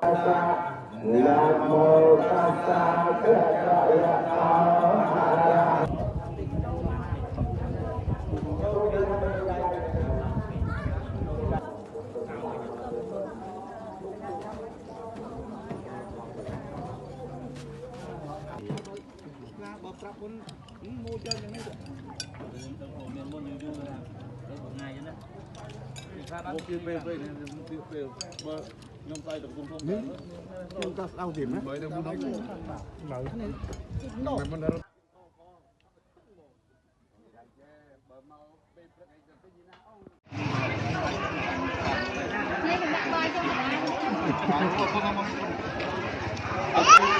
Nam mô Tassa pun mua cho những cái miền môn nhiều vui là đấy một ngày nữa một kia về nhom tay được cùng không nhom ta đau tìm á bởi đâu muốn đánh lợi này mình đây Hãy subscribe cho kênh Ghiền Mì Gõ để không bỏ lỡ những video hấp dẫn.